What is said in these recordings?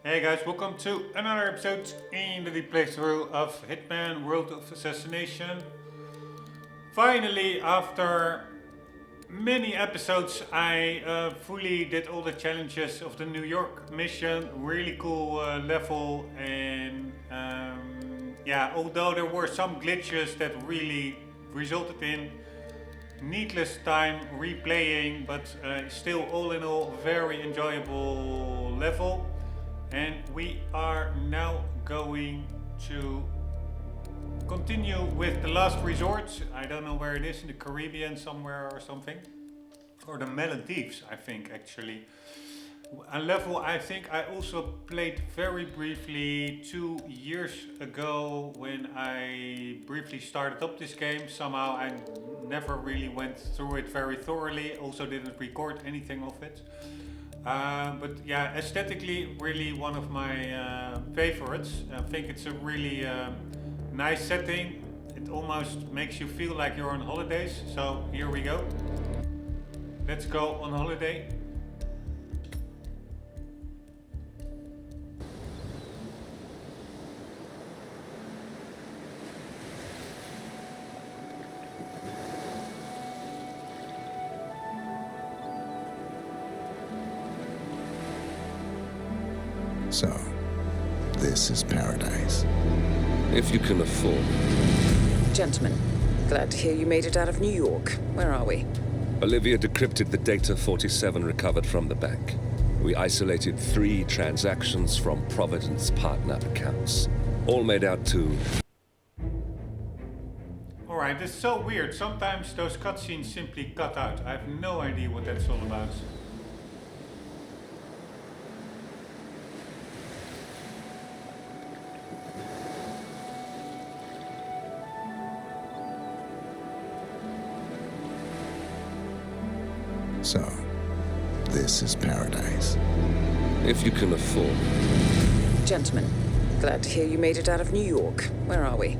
Hey guys, welcome to another episode in the playthrough of Hitman World of Assassination. Finally, after many episodes, I fully did all the challenges of the New York mission. Really cool level, and yeah, although there were some glitches that really resulted in needless time replaying, but still all in all very enjoyable level. And we are now going to continue with the last resort. I don't know where it is, in the Caribbean somewhere or something. Or the Maldives, I think, actually. A level I think I also played very briefly 2 years ago when I briefly started up this game. Somehow I never really went through it very thoroughly. Also didn't record anything of it. But yeah, aesthetically, really one of my favorites. I think it's a really nice setting. It almost makes you feel like you're on holidays. So here we go. Let's go on holiday. So, this is paradise. If you can afford. Gentlemen, glad to hear you made it out of New York. Where are we? Olivia decrypted the data 47 recovered from the bank. We isolated 3 transactions from Providence partner accounts. All made out to... Alright, it's so weird. Sometimes those cutscenes simply cut out. I have no idea what that's all about. So, this is paradise. If you can afford. Gentlemen, glad to hear you made it out of New York. Where are we?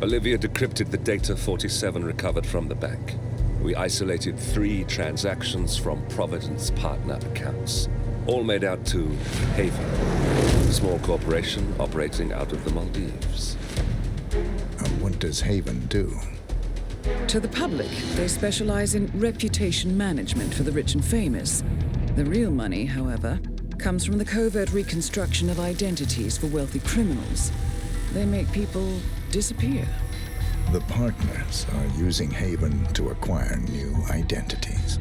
Olivia decrypted the data 47 recovered from the bank. We isolated 3 transactions from Providence partner accounts. All made out to Haven, a small corporation operating out of the Maldives. And what does Haven do? To the public, they specialize in reputation management for the rich and famous. The real money, however, comes from the covert reconstruction of identities for wealthy criminals. They make people disappear. The partners are using Haven to acquire new identities.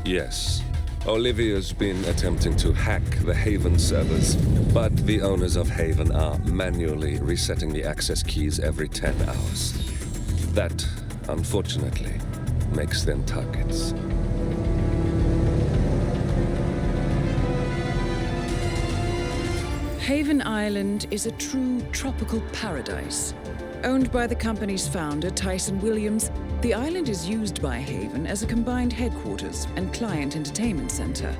Yes. Olivia's been attempting to hack the Haven servers, but the owners of Haven are manually resetting the access keys every 10 hours. That, unfortunately, makes them targets. Haven Island is a true tropical paradise. Owned by the company's founder, Tyson Williams, the island is used by Haven as a combined headquarters and client entertainment center.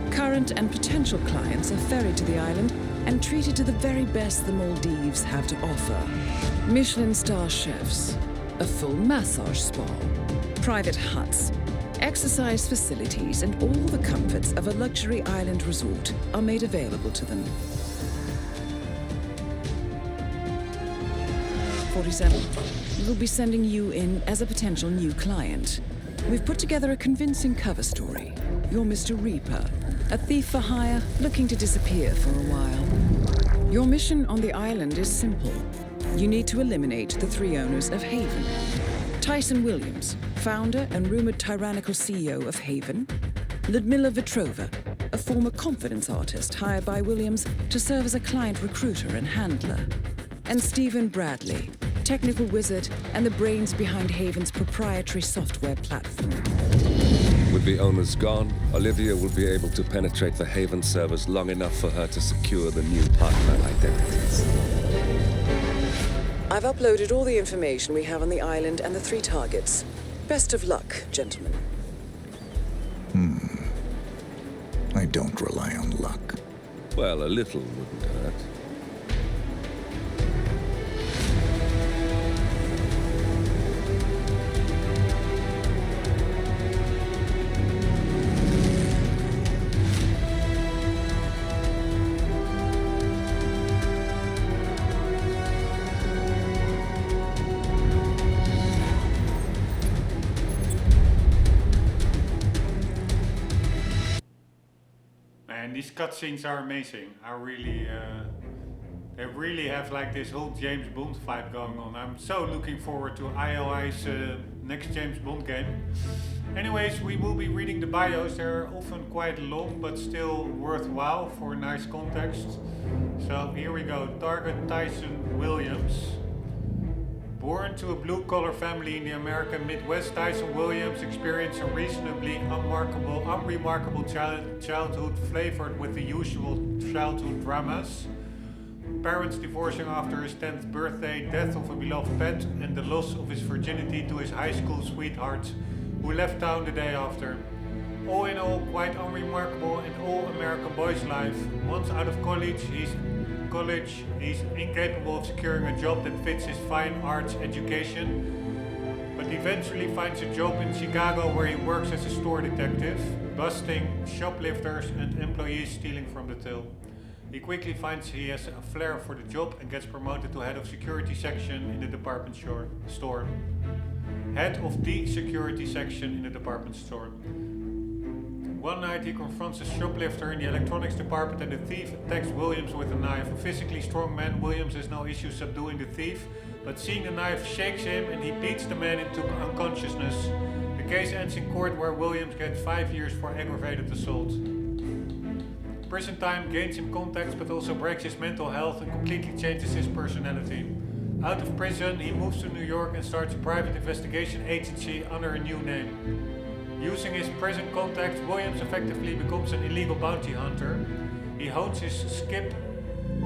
Current and potential clients are ferried to the island and treated to the very best the Maldives have to offer. Michelin star chefs, a full massage spa, private huts, exercise facilities, and all the comforts of a luxury island resort are made available to them. 47. We'll be sending you in as a potential new client. We've put together a convincing cover story. You're Mr. Reaper, a thief for hire looking to disappear for a while. Your mission on the island is simple. You need to eliminate the 3 owners of Haven. Tyson Williams, founder and rumored tyrannical CEO of Haven. Ludmila Vetrova, a former confidence artist hired by Williams to serve as a client recruiter and handler. And Stephen Bradley, technical wizard and the brains behind Haven's proprietary software platform. With the owners gone, Olivia will be able to penetrate the Haven servers long enough for her to secure the new partner identities. I've uploaded all the information we have on the island and the 3 targets. Best of luck, gentlemen. I don't rely on luck. Well, a little wouldn't hurt. these cutscenes are amazing. They really have like this whole James Bond vibe going on. I'm so looking forward to IOI's next James Bond game. Anyways, we will be reading the bios. They're often quite long, but still worthwhile for nice context. So here we go. Target Tyson Williams. Born to a blue-collar family in the American Midwest, Tyson Williams experienced a reasonably unremarkable childhood flavored with the usual childhood dramas. Parents divorcing after his 10th birthday, death of a beloved pet, and the loss of his virginity to his high school sweetheart, who left town the day after. All in all, quite unremarkable in all-American boy's life. Once out of college, he's incapable of securing a job that fits his fine arts education, but eventually finds a job in Chicago where he works as a store detective, busting shoplifters and employees stealing from the till. He quickly finds he has a flair for the job and gets promoted to head of security section in the department store. Head of the security section in the department store. One night he confronts a shoplifter in the electronics department and the thief attacks Williams with a knife. A physically strong man, Williams has no issue subduing the thief, but seeing the knife shakes him and he beats the man into unconsciousness. The case ends in court where Williams gets 5 years for aggravated assault. Prison time gains him contacts but also breaks his mental health and completely changes his personality. Out of prison, he moves to New York and starts a private investigation agency under a new name. Using his prison contacts, Williams effectively becomes an illegal bounty hunter. He hones his skip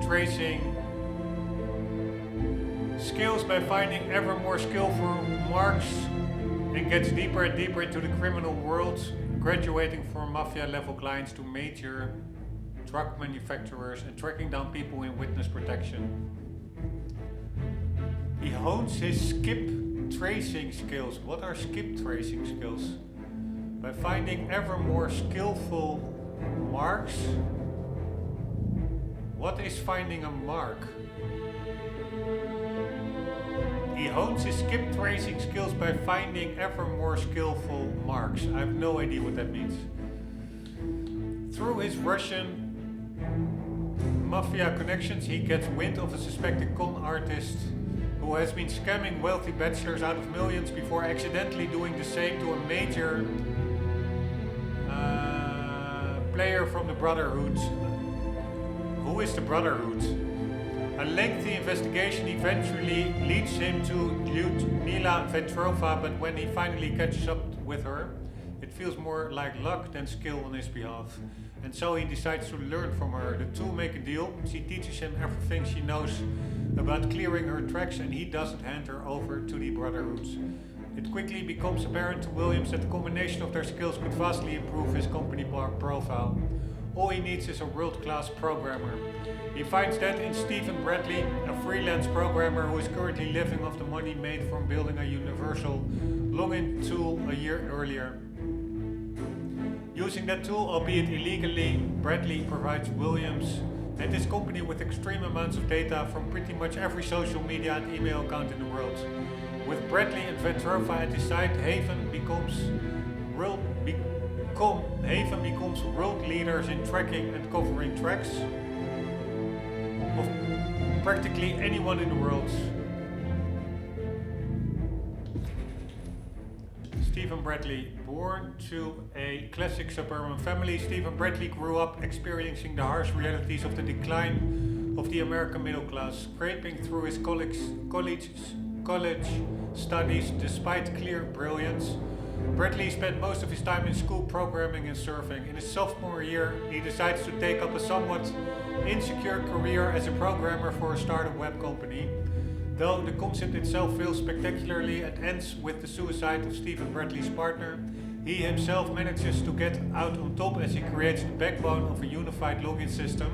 tracing skills by finding ever more skillful marks and gets deeper and deeper into the criminal world, graduating from mafia-level clients to major drug manufacturers and tracking down people in witness protection. He hones his skip tracing skills. What are skip tracing skills? By finding ever more skillful marks. What is finding a mark? He hones his skip tracing skills by finding ever more skillful marks. I have no idea what that means. Through his Russian mafia connections, he gets wind of a suspected con artist who has been scamming wealthy bachelors out of millions before accidentally doing the same to a major player from the Brotherhood. Who is the Brotherhood? A lengthy investigation eventually leads him to Lyudmila Vetrova, but when he finally catches up with her, it feels more like luck than skill on his behalf. And so he decides to learn from her. The two make a deal. She teaches him everything she knows about clearing her tracks, and he doesn't hand her over to the Brotherhood. It quickly becomes apparent to Williams that the combination of their skills could vastly improve his company profile. All he needs is a world-class programmer. He finds that in Stephen Bradley, a freelance programmer who is currently living off the money made from building a universal login tool a year earlier. Using that tool, albeit illegally, Bradley provides Williams and his company with extreme amounts of data from pretty much every social media and email account in the world. With Bradley and Vetrova at his side, Haven becomes world leaders in tracking and covering tracks of practically anyone in the world. Stephen Bradley, born to a classic suburban family, Stephen Bradley grew up experiencing the harsh realities of the decline of the American middle class, scraping through his college studies despite clear brilliance. Bradley spent most of his time in school programming and surfing. In his sophomore year, he decides to take up a somewhat insecure career as a programmer for a startup web company. Though the concept itself fails spectacularly and ends with the suicide of Stephen Bradley's partner, he himself manages to get out on top as he creates the backbone of a unified login system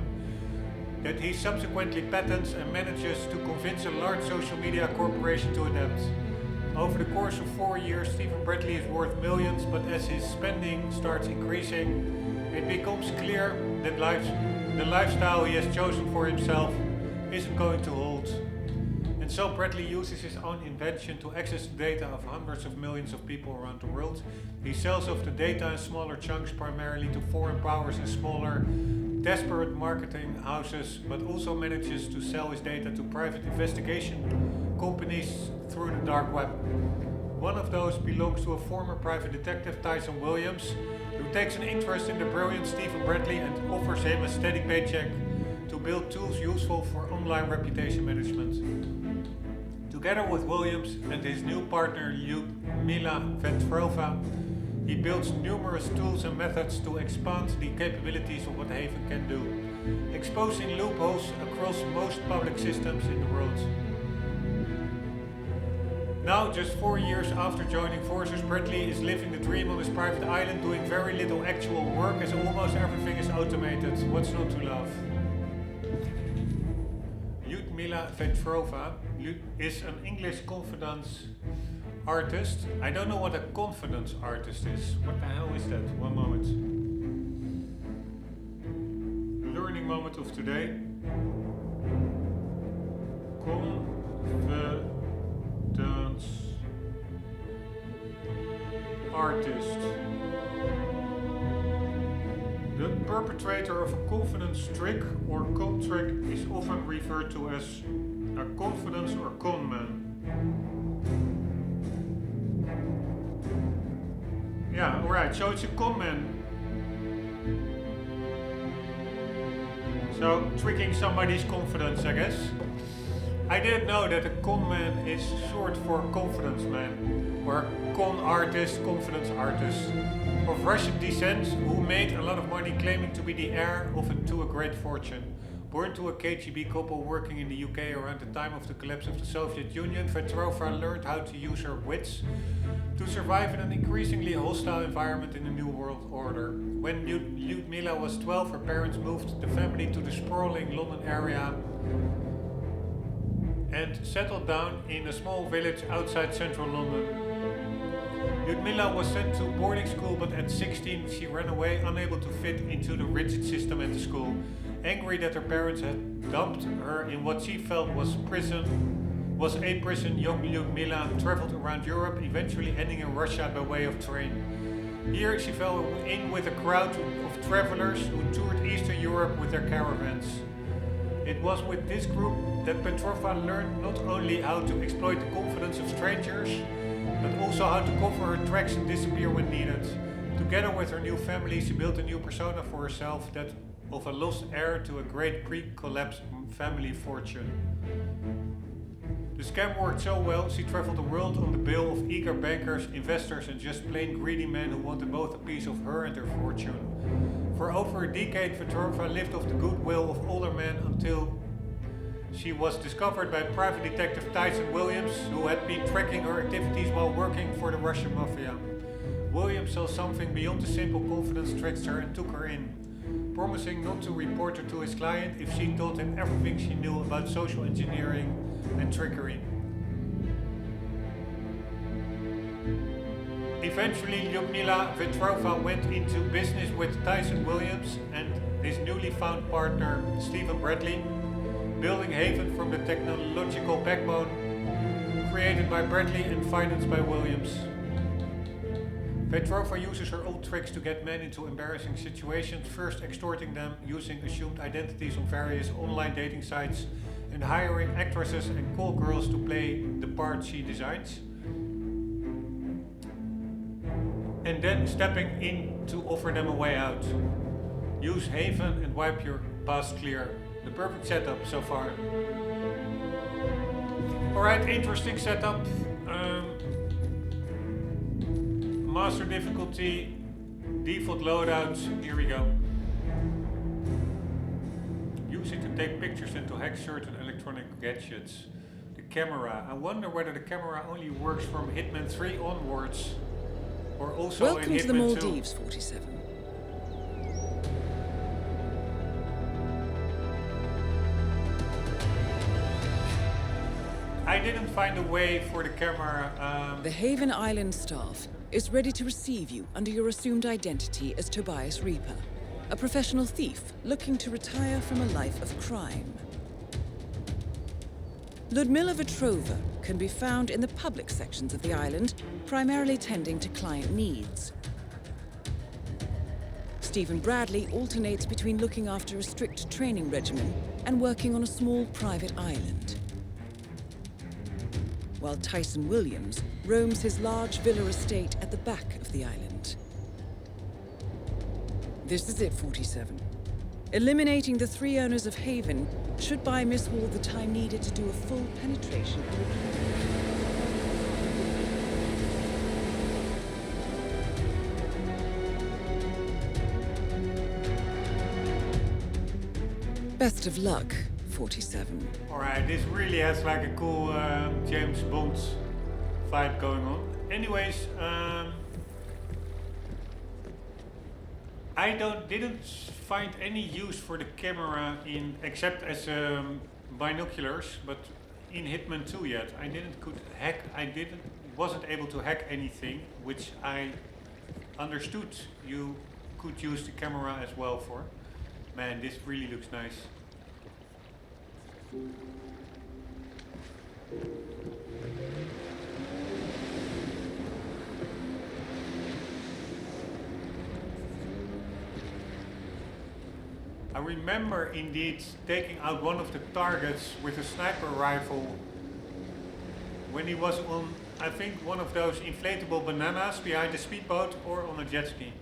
that he subsequently patents and manages to convince a large social media corporation to adapt. Over the course of 4 years, Stephen Bradley is worth millions, but as his spending starts increasing, it becomes clear that the lifestyle he has chosen for himself isn't going to hold. And so Bradley uses his own invention to access the data of hundreds of millions of people around the world. He sells off the data in smaller chunks, primarily to foreign powers in smaller desperate marketing houses, but also manages to sell his data to private investigation companies through the dark web. One of those belongs to a former private detective, Tyson Williams, who takes an interest in the brilliant Stephen Bradley and offers him a steady paycheck to build tools useful for online reputation management. Together with Williams and his new partner Ludmila Vetrova, he builds numerous tools and methods to expand the capabilities of what Haven can do, exposing loopholes across most public systems in the world. Now, just 4 years after joining forces, Bradley is living the dream on his private island, doing very little actual work as almost everything is automated. What's not to love? Ludmila Vetrova is an English confidence artist. I don't know what a confidence artist is. What the hell is that? One moment. Learning moment of today. Confidence artist. The perpetrator of a confidence trick or con trick is often referred to as a confidence or con man. Yeah, alright, so it's a con man. So, tricking somebody's confidence, I guess. I didn't know that a con man is short for confidence man, or con artist, confidence artist, of Russian descent who made a lot of money claiming to be the heir to a great fortune. Born to a KGB couple working in the UK around the time of the collapse of the Soviet Union, Vetrova learned how to use her wits to survive in an increasingly hostile environment in the New World Order. When Ludmila was 12, her parents moved the family to the sprawling London area and settled down in a small village outside central London. Ludmila was sent to boarding school, but at 16 she ran away, unable to fit into the rigid system at the school. Angry that her parents had dumped her in what she felt was a prison, young Ludmila traveled around Europe, eventually ending in Russia by way of train. Here she fell in with a crowd of travelers who toured Eastern Europe with their caravans. It was with this group that Vetrova learned not only how to exploit the confidence of strangers, but also how to cover her tracks and disappear when needed. Together with her new family, she built a new persona for herself, that of a lost heir to a great pre-collapse family fortune. The scam worked so well, she traveled the world on the bill of eager bankers, investors and just plain greedy men who wanted both a piece of her and her fortune. For over a decade, Vetrova lived off the goodwill of older men until she was discovered by private detective Tyson Williams, who had been tracking her activities while working for the Russian mafia. Williams saw something beyond the simple confidence trickster and took her in, promising not to report her to his client if she told him everything she knew about social engineering and trickery. Eventually, Ludmila Vetrova went into business with Tyson Williams and his newly found partner, Stephen Bradley, building Haven from the technological backbone created by Bradley and financed by Williams. Vetrova uses her old tricks to get men into embarrassing situations, first extorting them using assumed identities on various online dating sites and hiring actresses and call girls to play the part she designs, and then stepping in to offer them a way out. Use Haven and wipe your past clear. The perfect setup so far. Alright, interesting setup. Master difficulty, default loadouts, here we go. Use it to take pictures and to hack certain electronic gadgets. The camera. I wonder whether the camera only works from Hitman 3 onwards, or also Welcome in to the Hitman 2. Maldives, 47. I didn't find a way for the camera. The Haven Island staff is ready to receive you under your assumed identity as Tobias Reaper, a professional thief looking to retire from a life of crime. Ludmila Vetrova can be found in the public sections of the island, primarily tending to client needs. Stephen Bradley alternates between looking after a strict training regimen and working on a small private island, while Tyson Williams roams his large villa estate at the back of the island. This is it, 47. Eliminating the 3 owners of Haven should buy Miss Hall the time needed to do a full penetration. Best of luck, 47. Alright, this really has like a cool James Bond vibe going on. Anyways, I didn't find any use for the camera in except as binoculars, but in Hitman 2 yet. Wasn't able to hack anything, which I understood you could use the camera as well for. Man, this really looks nice. I remember indeed taking out one of the targets with a sniper rifle when he was on, I think, one of those inflatable bananas behind a speedboat or on a jet ski.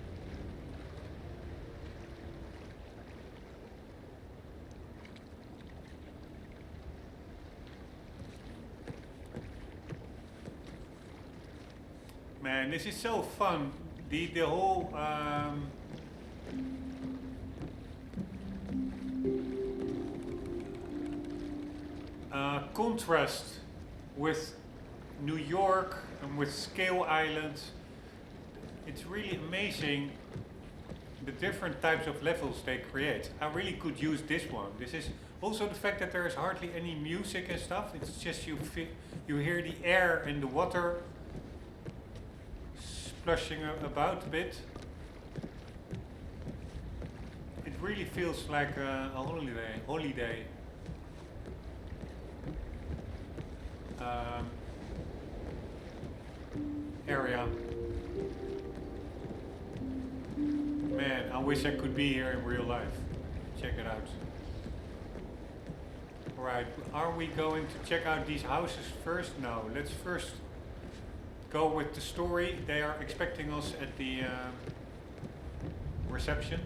Man, this is so fun. The whole contrast with New York and with Scale Island. It's really amazing the different types of levels they create. I really could use this one. This is also the fact that there is hardly any music and stuff. It's just you hear the air and the water splashing about a bit. It really feels like a holiday. Area. Man, I wish I could be here in real life. Check it out. Alright, are we going to check out these houses first? No, let's first go with the story. They are expecting us at the reception.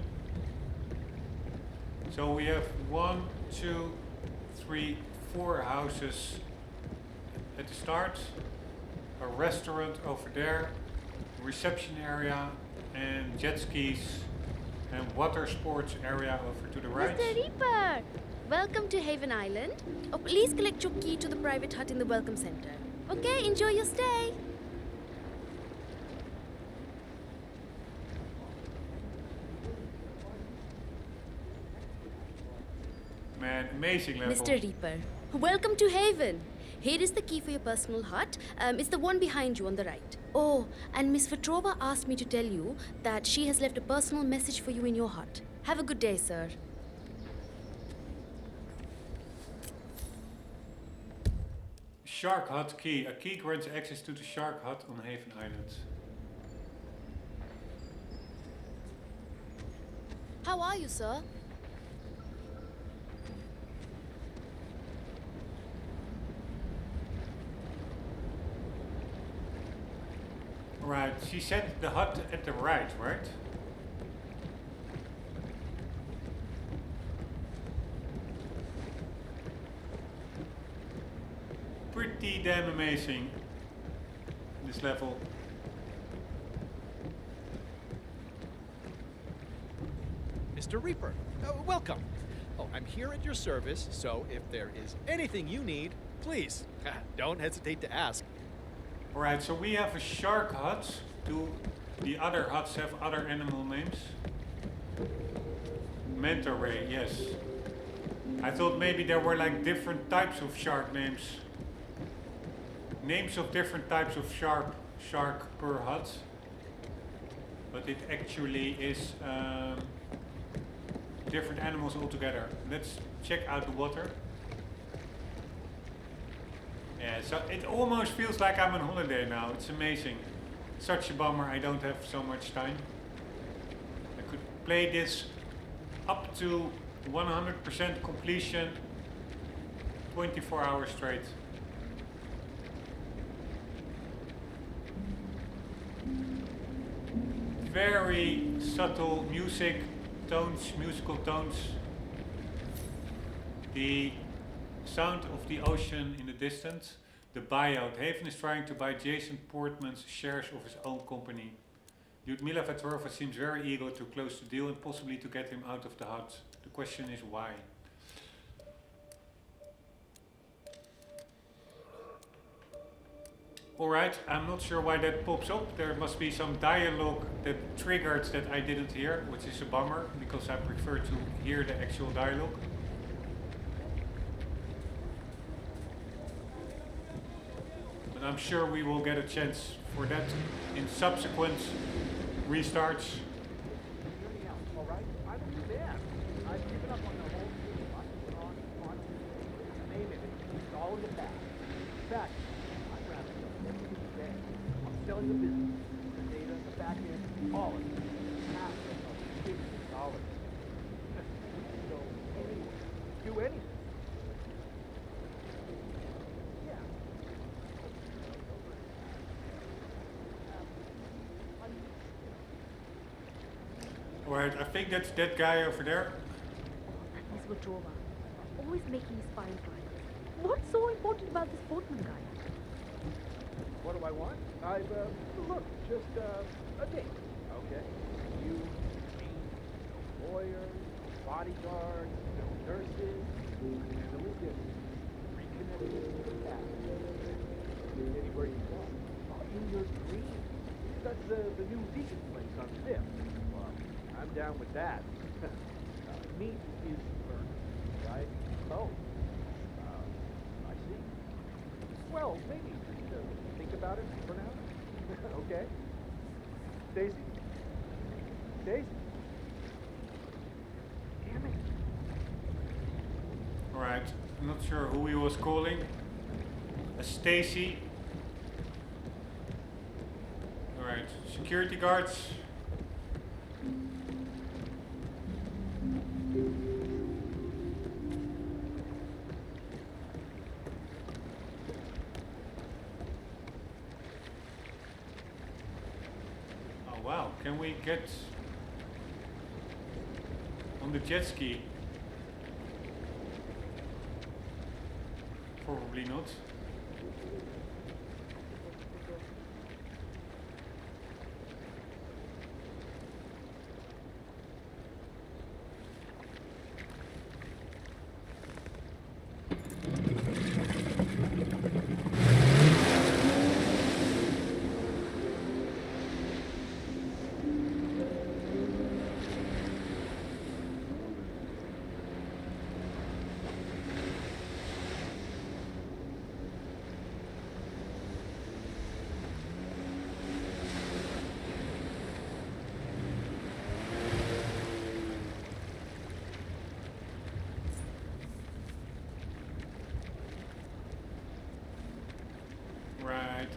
So we have 1, 2, 3, 4 houses at the start. A restaurant over there, reception area, and jet skis and water sports area over to the right. Mr. Reaper! Welcome to Haven Island. Oh, please collect your key to the private hut in the welcome center. Okay, enjoy your stay. Man, amazing level. Mr. Reaper, welcome to Haven. Here is the key for your personal hut. It's the one behind you on the right. Oh, and Miss Petrova asked me to tell you that she has left a personal message for you in your hut. Have a good day, sir. Shark Hut key. A key grants access to the Shark Hut on Haven Island. How are you, sir? Right, she said the hut at the right, right? Pretty damn amazing, this level. Mr. Reaper, welcome. Oh, I'm here at your service, so if there is anything you need, please, don't hesitate to ask. Alright, so we have a shark hut. Do the other huts have other animal names? Manta ray, yes. I thought maybe there were like different types of shark names. Names of different types of shark per hut. But it actually is different animals altogether. Let's check out the water. Yeah, so it almost feels like I'm on holiday now. It's amazing. Such a bummer I don't have so much time. I could play this up to 100% completion 24 hours straight. Very subtle music tones, musical tones. The sound of the ocean in the distance. The buyout. Haven is trying to buy Jason Portman's shares of his own company. Lyudmila Vetrova seems very eager to close the deal and possibly to get him out of the HUD. The question is why. Alright, I'm not sure why that pops up. There must be some dialogue that triggered that I didn't hear, which is a bummer, because I prefer to hear the actual dialogue. But I'm sure we will get a chance for that in subsequent restarts. Alright, I don't do that. I've given up on the whole on name it. It's all in the past. In fact, I'd rather today. I'm selling the business, the data, the back end, all of it. Half of $50. So anyway, do anything. Alright, I think that's that guy over there. Miss Vetrova, always making me spine files. What's so important about this Portman guy? What do I want? Look, just a date, okay? You, me, no lawyers, no bodyguards, no nurses, and the list is reconnecting with the past. Anywhere you want. In your dreams. That's the new vegan place on 5th. Well, I'm down with that. Meat is burnt, right? Oh, I see. Well, maybe just think about it for now. Okay. Stacy? Stacy? Damn it. Alright, I'm not sure who he was calling. Stacy. Alright, security guards. Oh wow, can we get on the jet ski? Probably not. Right.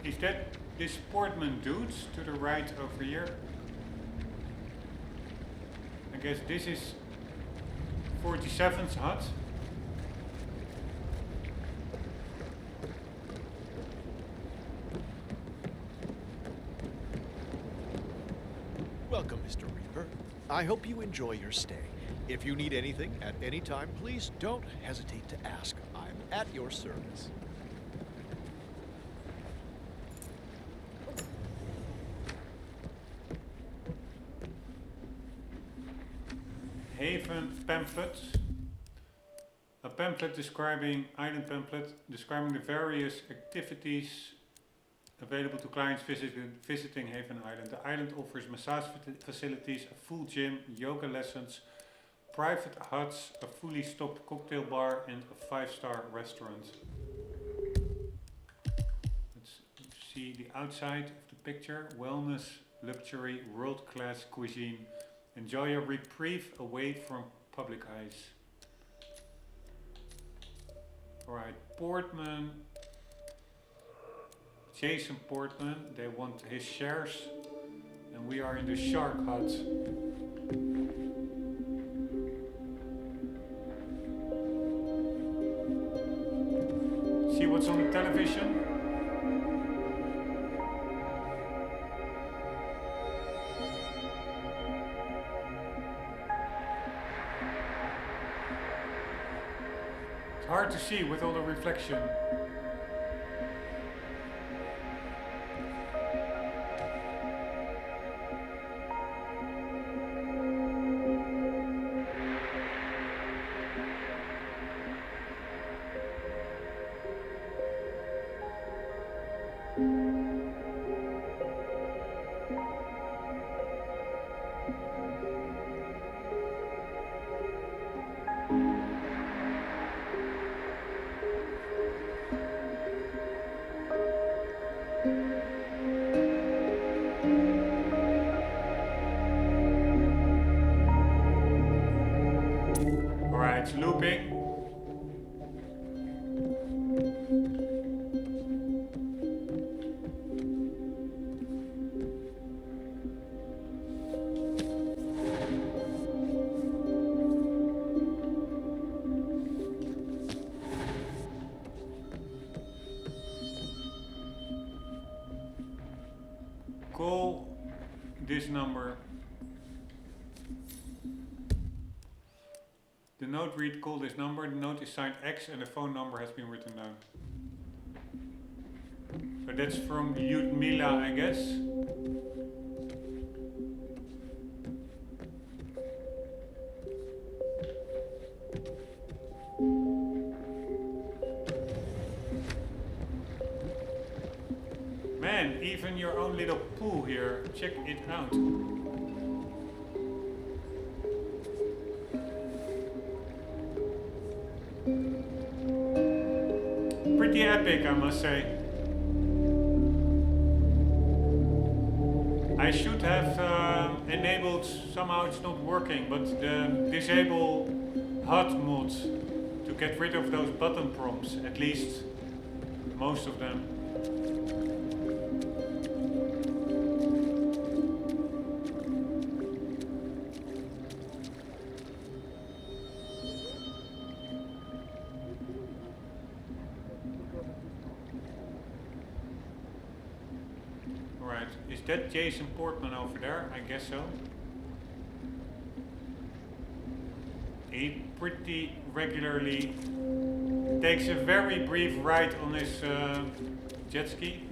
Is that this Portman dude to the right over here? I guess this is 47's HUD. Welcome, Mr. Reaper. I hope you enjoy your stay. If you need anything at any time, please don't hesitate to ask. I'm at your service. Haven pamphlet. A pamphlet describing, island pamphlet, describing the various activities available to clients visiting Haven Island. The island offers massage facilities, a full gym, yoga lessons, private huts, a fully stocked cocktail bar, and a 5-star restaurant. Let's see the outside of the picture. Wellness, luxury, world-class cuisine. Enjoy a reprieve away from public eyes. Alright, Portman. Jason Portman, they want his shares. And we are in the Shark Hut. what's on the television. It's hard to see with all the reflection. It's looping. Call this number. The note read call this number, the note is signed X and the phone number has been written down. So that's from Ludmila, I guess. Man, even your own little pool here, check it out. Pretty epic, I must say. I should have enabled, somehow it's not working, but the disable HUD mod to get rid of those button prompts, at least most of them. Is that Jason Portman over there? I guess so. He pretty regularly takes a very brief ride on his jet ski.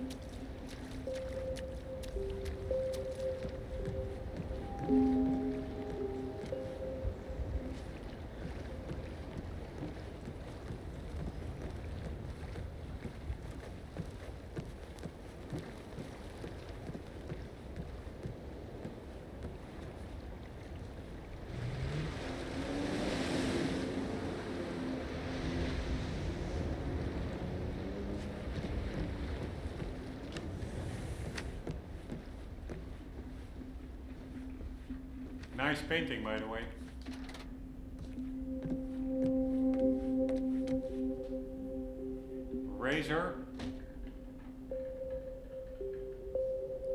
Nice painting, by the way. Razor.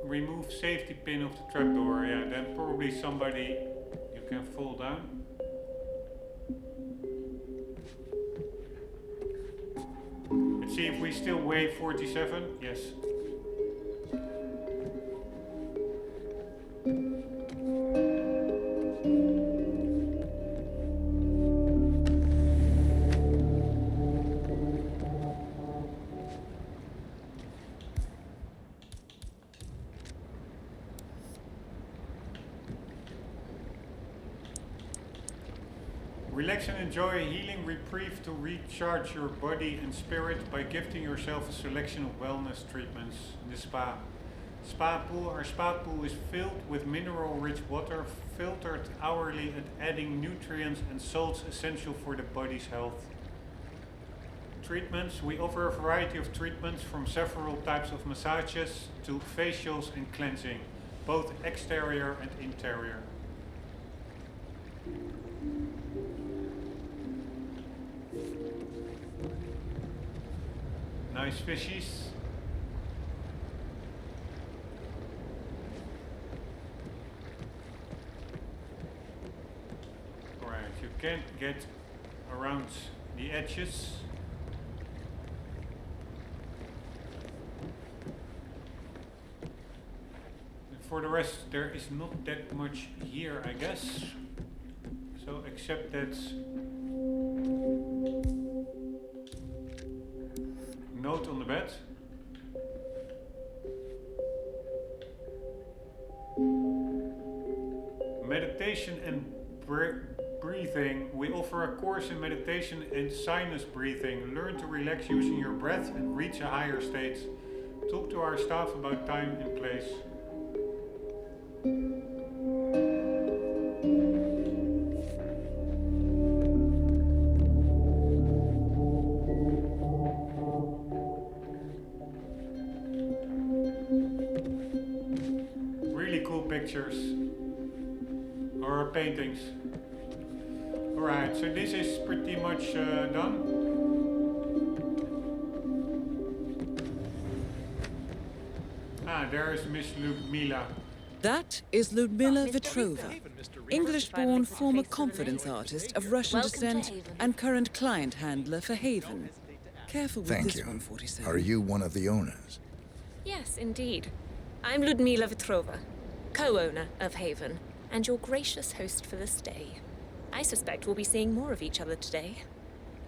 Remove safety pin of the trapdoor. Yeah, then probably somebody you can fall down. Let's see if we still weigh 47. Yes. Relax and enjoy a healing reprieve to recharge your body and spirit by gifting yourself a selection of wellness treatments in the spa. Our spa pool is filled with mineral-rich water, filtered hourly and adding nutrients and salts essential for the body's health. Treatments. We offer a variety of treatments from several types of massages to facials and cleansing, both exterior and interior. Nice fishies. Alright, you can't get around the edges. for the rest, there is not that much here, I guess. So, except that note on the bed. Meditation and breathing. We offer a course in meditation and sinus breathing. Learn to relax using your breath and reach a higher state. Talk to our staff about time and place. Really cool pictures or paintings. Alright, so this is pretty much done. Ah, there is Miss Ludmila. That is Ludmila Vetrova, English-born former confidence artist of Russian descent and current client handler for Haven. Careful with Thank this you. 147. Are you one of the owners? Yes, indeed. I'm Ludmila Vetrova, co-owner of Haven, and your gracious host for this day. I suspect we'll be seeing more of each other today.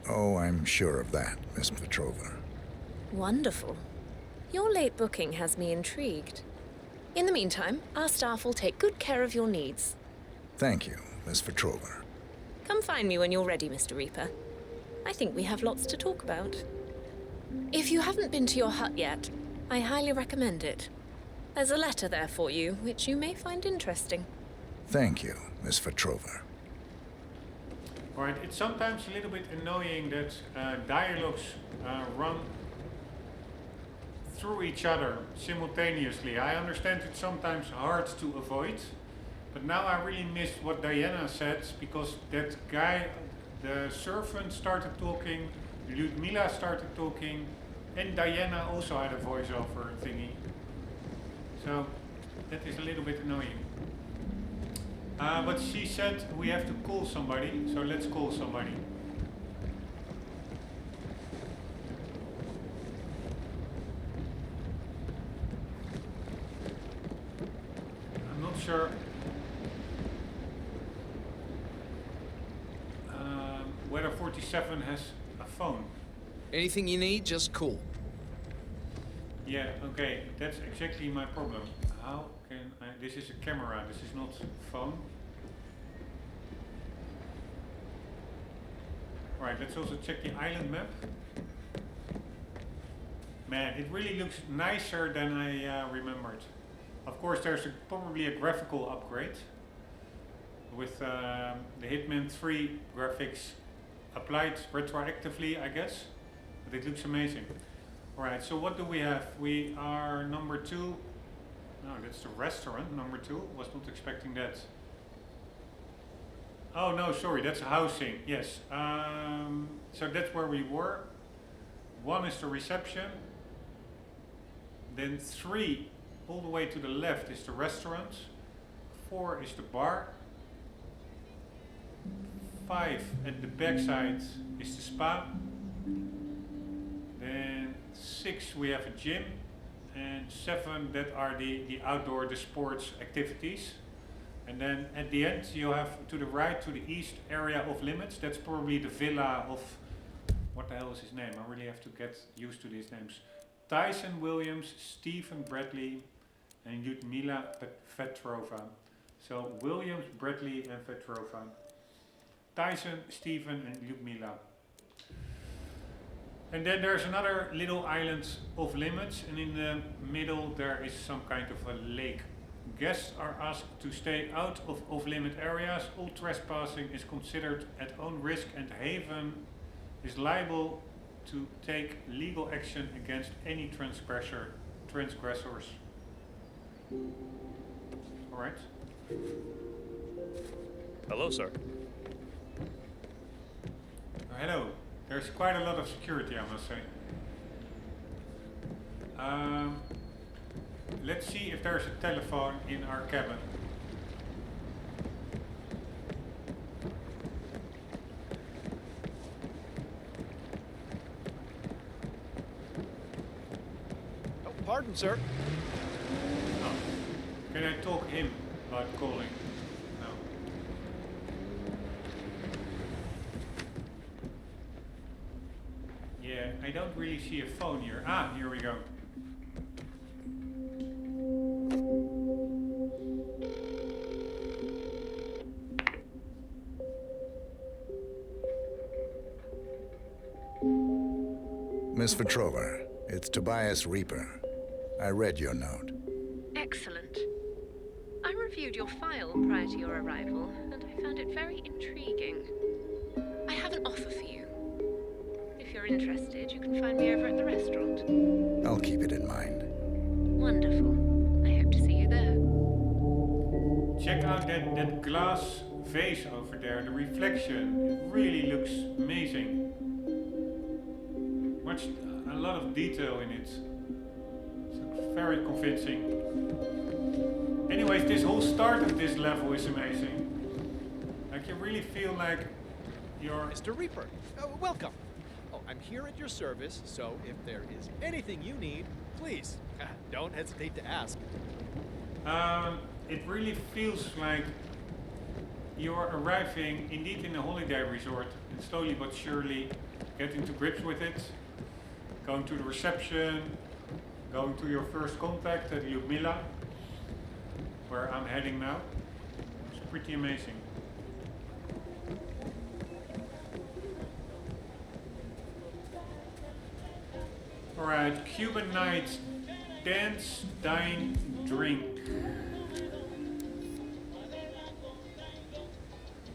Oh, I'm sure of that, Miss Petrova. Wonderful. Your late booking has me intrigued. In the meantime, our staff will take good care of your needs. Thank you, Miss Petrova. Come find me when you're ready, Mr. Reaper. I think we have lots to talk about. If you haven't been to your hut yet, I highly recommend it. There's a letter there for you, which you may find interesting. Thank you, Miss Petrova. Alright, it's sometimes a little bit annoying that dialogues run through each other simultaneously. I understand it's sometimes hard to avoid, but now I really missed what Diana said, because that guy, the servant, started talking, Ludmila started talking, and Diana also had a voiceover thingy. So that is a little bit annoying. But she said we have to call somebody, so let's call somebody. I'm not sure whether 47 has a phone. Anything you need, just call. Yeah, okay, that's exactly my problem. How can I... This is a camera, this is not a phone. Right, let's also check the island map. Man, it really looks nicer than I remembered. Of course, there's probably a graphical upgrade with the Hitman 3 graphics applied retroactively, I guess. But it looks amazing. Alright, so what do we have? We are number 2. No, that's the restaurant, number 2. Was not expecting that. Oh no, sorry, that's housing. Yes. So that's where we were. 1 is the reception. Then 3, all the way to the left, is the restaurant. 4 is the bar. 5 at the backside is the spa. Then 6 we have a gym. And 7 that are the outdoor, the sports activities. And then at the end you have to the right, to the east, area of limits. That's probably the villa of, what the hell is his name? I really have to get used to these names. Tyson Williams, Stephen Bradley, and Ludmila Vetrova. So Williams, Bradley, and Vetrova. Tyson, Stephen, and Ludmila. And then there's another little island of limits, and in the middle there is some kind of a lake. Guests are asked to stay out of off-limit areas. All trespassing is considered at own risk, and Haven is liable to take legal action against any transgressors. Alright. Hello, sir. Hello. There's quite a lot of security, I must say. Let's see if there's a telephone in our cabin. Oh, pardon, sir. Oh, Can I talk him about calling? No. Yeah, I don't really see a phone here. Ah, here we go. Miss Petrova, it's Tobias Reaper. I read your note. Excellent. I reviewed your file prior to your arrival, and I found it very intriguing. I have an offer for you. If you're interested, you can find me over at the restaurant. I'll keep it in mind. Wonderful. I hope to see you there. Check out that glass vase over there, the reflection. It really looks amazing. A lot of detail in it. It's very convincing. Anyways, this whole start of this level is amazing. Like you really feel like you're... Mr. Reaper, welcome. Oh, I'm here at your service, so if there is anything you need, please, don't hesitate to ask. It really feels like you're arriving indeed in a holiday resort and slowly but surely getting to grips with it. Going to the reception, going to your first contact at Lyudmila, where I'm heading now. It's pretty amazing. Alright, Cuban night, dance, dine, drink.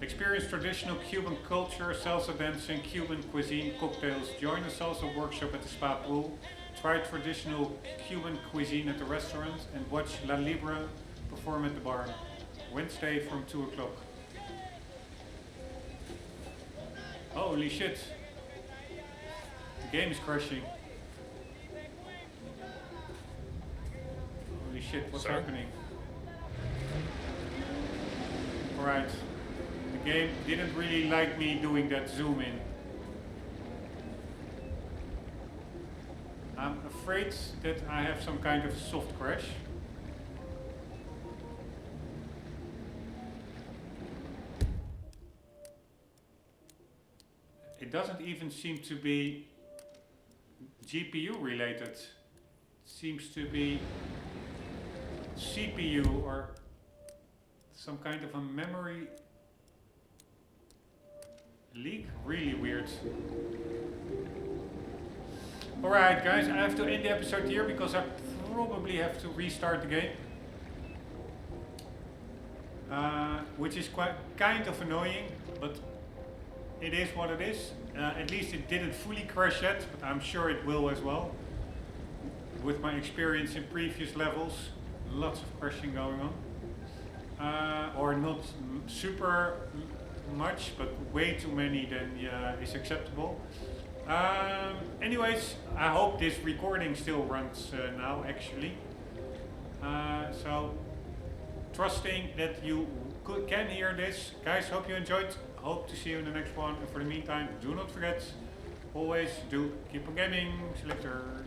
Experience traditional Cuban culture, salsa dancing, Cuban cuisine, cocktails. Join a salsa workshop at the spa pool. Try traditional Cuban cuisine at the restaurant and watch La Libra perform at the bar. Wednesday from 2 o'clock. Holy shit. The game is crashing. Holy shit, what's happening? Alright. The game didn't really like me doing that zoom in. I'm afraid that I have some kind of soft crash. It doesn't even seem to be GPU related. It seems to be CPU or some kind of a memory leak. Really weird. Alright guys, I have to end the episode here because I probably have to restart the game. Which is kind of annoying, but it is what it is. At least it didn't fully crash yet, but I'm sure it will as well. With my experience in previous levels, lots of crashing going on. Or not super much, but way too many than is acceptable. Anyways, I hope this recording still runs now actually. So trusting that you can hear this. Guys, hope you enjoyed. Hope to see you in the next one. And for the meantime, do not forget, always do keep on gaming. See you later.